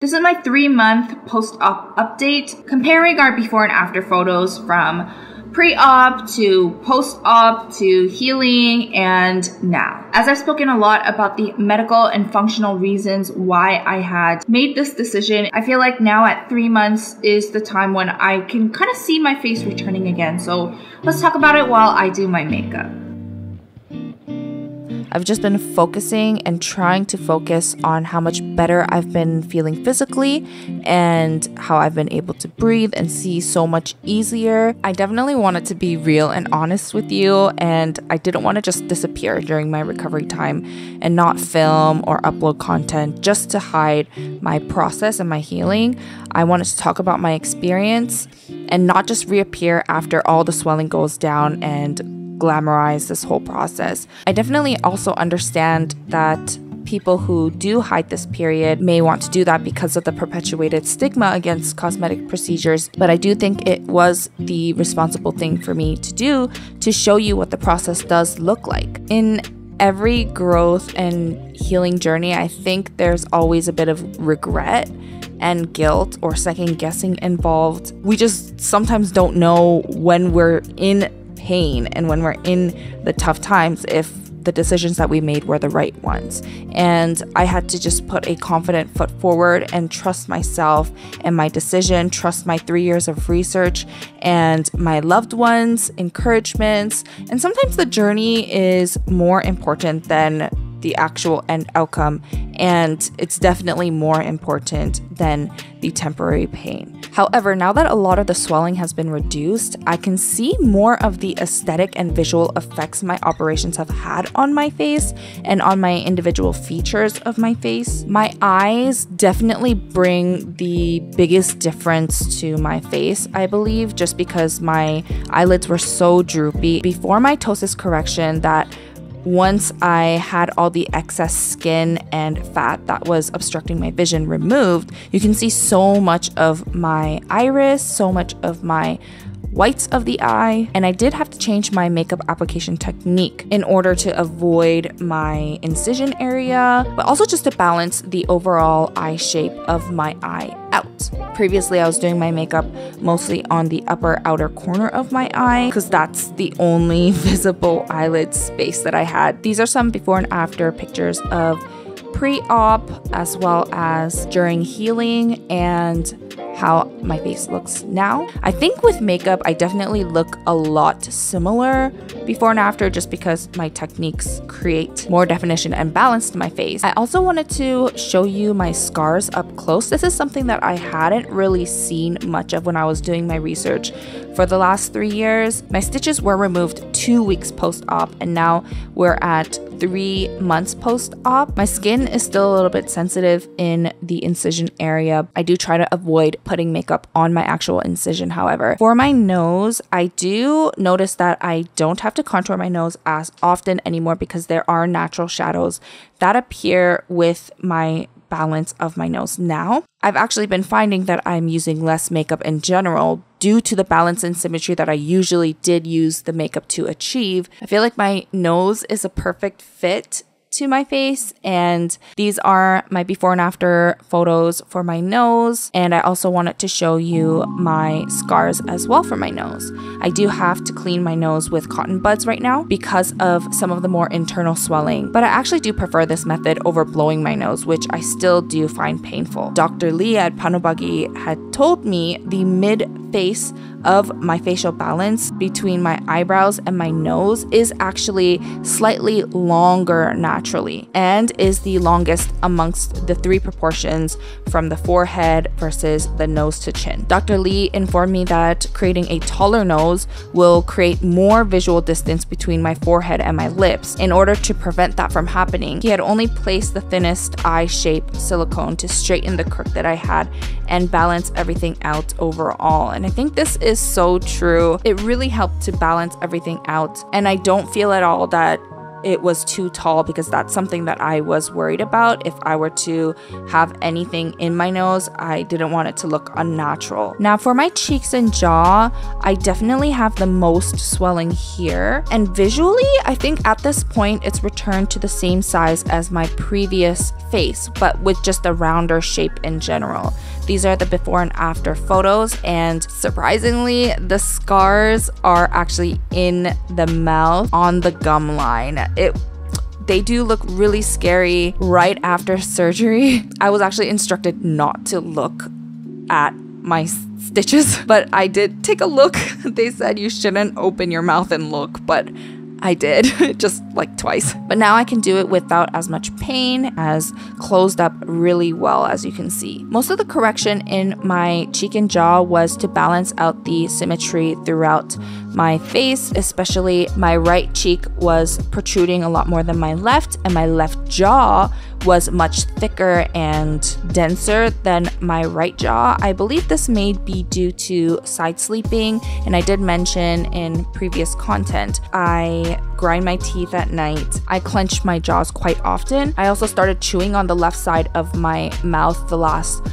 This is my 3-month post-op update, comparing our before and after photos from pre-op to post-op to healing and now. As I've spoken a lot about the medical and functional reasons why I had made this decision, I feel like now at 3 months is the time when I can kind of see my face returning again. So let's talk about it while I do my makeup. I've just been focusing and trying to focus on how much better I've been feeling physically and how I've been able to breathe and see so much easier. I definitely wanted to be real and honest with you, and I didn't want to just disappear during my recovery time and not film or upload content just to hide my process and my healing. I wanted to talk about my experience and not just reappear after all the swelling goes down and glamorize this whole process. I definitely also understand that people who do hide this period may want to do that because of the perpetuated stigma against cosmetic procedures, but I do think it was the responsible thing for me to do to show you what the process does look like. In every growth and healing journey, I think there's always a bit of regret and guilt or second guessing involved. We just sometimes don't know when we're in pain and when we're in the tough times if the decisions that we made were the right ones. And I had to just put a confident foot forward and trust myself and my decision, trust my 3 years of research and my loved ones' encouragements. And sometimes the journey is more important than the actual end outcome, and it's definitely more important than the temporary pain. However, now that a lot of the swelling has been reduced, I can see more of the aesthetic and visual effects my operations have had on my face and on my individual features of my face. My eyes definitely bring the biggest difference to my face, I believe, just because my eyelids were so droopy before my ptosis correction that once I had all the excess skin and fat that was obstructing my vision removed, you can see so much of my iris, so much of my whites of the eye, and I did have to change my makeup application technique in order to avoid my incision area, but also just to balance the overall eye shape of my eye out. Previously, I was doing my makeup mostly on the upper outer corner of my eye because that's the only visible eyelid space that I had. These are some before and after pictures of pre-op as well as during healing and how my face looks now. I think with makeup, I definitely look a lot similar before and after just because my techniques create more definition and balance to my face. I also wanted to show you my scars up close. This is something that I hadn't really seen much of when I was doing my research for the last 3 years. My stitches were removed 2 weeks post-op, and now we're at 3 months post-op. My skin is still a little bit sensitive in the incision area. I do try to avoid putting makeup on my actual incision, however. For my nose, I do notice that I don't have to contour my nose as often anymore because there are natural shadows that appear with my balance of my nose now. I've actually been finding that I'm using less makeup in general due to the balance and symmetry that I usually did use the makeup to achieve. I feel like my nose is a perfect fit to my face, and these are my before and after photos for my nose, and I also wanted to show you my scars as well for my nose. I do have to clean my nose with cotton buds right now because of some of the more internal swelling, but I actually do prefer this method over blowing my nose, which I still do find painful. Dr. Lee at Panobagi had told me the mid-face of my facial balance between my eyebrows and my nose is actually slightly longer naturally and is the longest amongst the 3 proportions from the forehead versus the nose to chin. Dr. Lee informed me that creating a taller nose will create more visual distance between my forehead and my lips. In order to prevent that from happening, he had only placed the thinnest eye shape silicone to straighten the crook that I had and balance everything out overall. And I think this is so true. It really helped to balance everything out, and I don't feel at all that it was too tall, because that's something that I was worried about. If I were to have anything in my nose, I didn't want it to look unnatural. Now for my cheeks and jaw, I definitely have the most swelling here. And visually, I think at this point, it's returned to the same size as my previous face, but with just a rounder shape in general. These are the before and after photos, and surprisingly, the scars are actually in the mouth on the gum line. They do look really scary right after surgery. I was actually instructed not to look at my stitches, but I did take a look. They said you shouldn't open your mouth and look, but I did, just like twice. But now I can do it without as much pain, as closed up really well, as you can see. Most of the correction in my cheek and jaw was to balance out the symmetry throughout my face, especially my right cheek was protruding a lot more than my left, and my left jaw was much thicker and denser than my right jaw. I believe this may be due to side sleeping, and I did mention in previous content, I grind my teeth at night. I clench my jaws quite often. I also started chewing on the left side of my mouth the last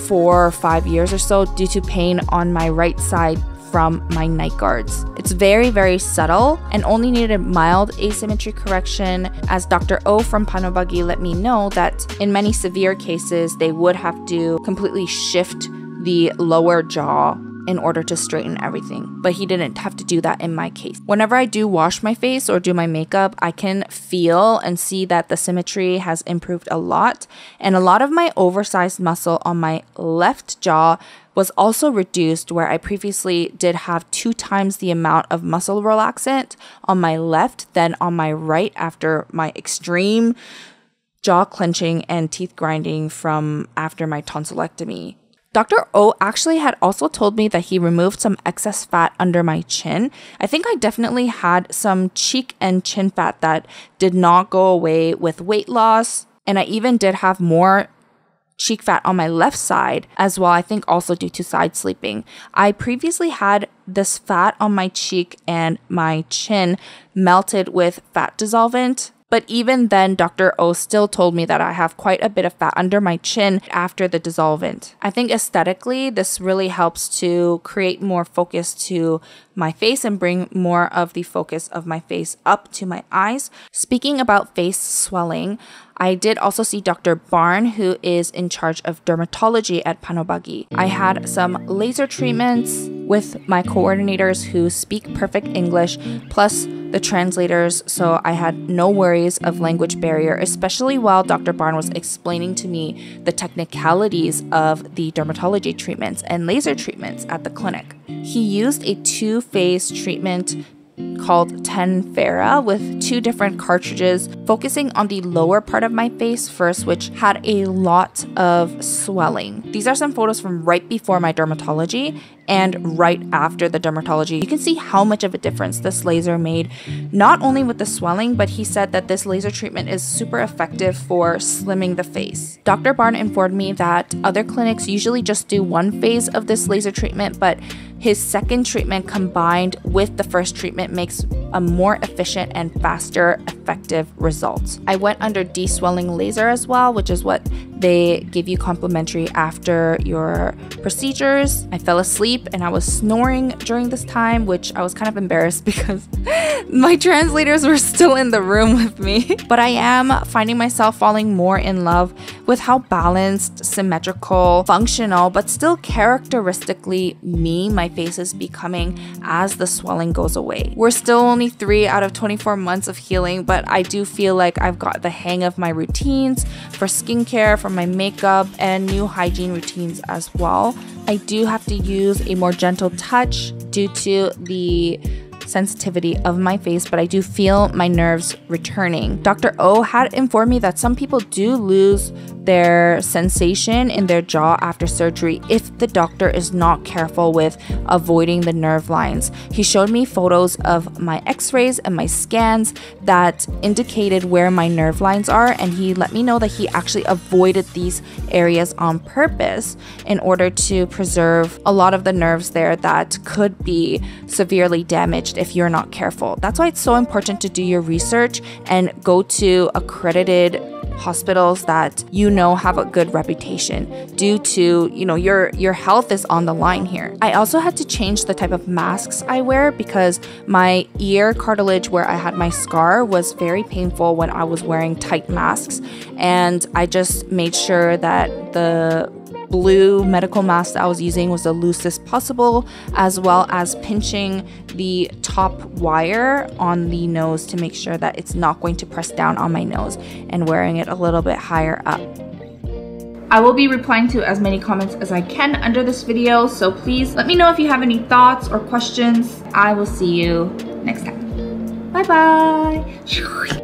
4 or 5 years or so due to pain on my right side from my night guards. It's very, very subtle and only needed mild asymmetry correction, as Dr. O from Panobagi let me know that in many severe cases, they would have to completely shift the lower jaw in order to straighten everything. But he didn't have to do that in my case. Whenever I do wash my face or do my makeup, I can feel and see that the symmetry has improved a lot. And a lot of my oversized muscle on my left jaw was also reduced, where I previously did have 2 times the amount of muscle relaxant on my left than on my right after my extreme jaw clenching and teeth grinding from after my tonsillectomy. Dr. O actually had also told me that he removed some excess fat under my chin. I think I definitely had some cheek and chin fat that did not go away with weight loss, and I even did have more cheek fat on my left side as well, I think also due to side sleeping. I previously had this fat on my cheek and my chin melted with fat dissolvent. But even then, Dr. O still told me that I have quite a bit of fat under my chin after the dissolvent. I think aesthetically, this really helps to create more focus to my face and bring more of the focus of my face up to my eyes. Speaking about face swelling, I did also see Dr. Barn, who is in charge of dermatology at Panobagi. I had some laser treatments with my coordinators who speak perfect English, plus the translators, so I had no worries of language barrier, especially while Dr. Barn was explaining to me the technicalities of the dermatology treatments and laser treatments at the clinic. He used a 2-phase treatment called Tenfera with 2 different cartridges, focusing on the lower part of my face first, which had a lot of swelling. These are some photos from right before my dermatology and right after the dermatology. You can see how much of a difference this laser made, not only with the swelling, but he said that this laser treatment is super effective for slimming the face. Dr. Barn informed me that other clinics usually just do 1 phase of this laser treatment, but his second treatment combined with the first treatment makes a more efficient and faster effective result. I went under de-swelling laser as well, which is what they give you complimentary after your procedures. I fell asleep and I was snoring during this time, which I was kind of embarrassed because my translators were still in the room with me. But I am finding myself falling more in love with how balanced, symmetrical, functional, but still characteristically me my face is becoming as the swelling goes away. We're still only 3 out of 24 months of healing, but I do feel like I've got the hang of my routines for skincare, for my makeup, and new hygiene routines as well. I do have to use a more gentle touch due to the sensitivity of my face, but I do feel my nerves returning. Dr. O had informed me that some people do lose their sensation in their jaw after surgery if the doctor is not careful with avoiding the nerve lines. He showed me photos of my x-rays and my scans that indicated where my nerve lines are, and he let me know that he actually avoided these areas on purpose in order to preserve a lot of the nerves there that could be severely damaged damaged if you're not careful. That's why it's so important to do your research and go to accredited hospitals that you know have a good reputation due to, you know, your health is on the line here. I also had to change the type of masks I wear because my ear cartilage where I had my scar was very painful when I was wearing tight masks, and I just made sure that the blue medical mask that I was using was the loosest possible, as well as pinching the top wire on the nose to make sure that it's not going to press down on my nose, and wearing it a little bit higher up. I will be replying to as many comments as I can under this video, so please let me know if you have any thoughts or questions. I will see you next time. Bye bye!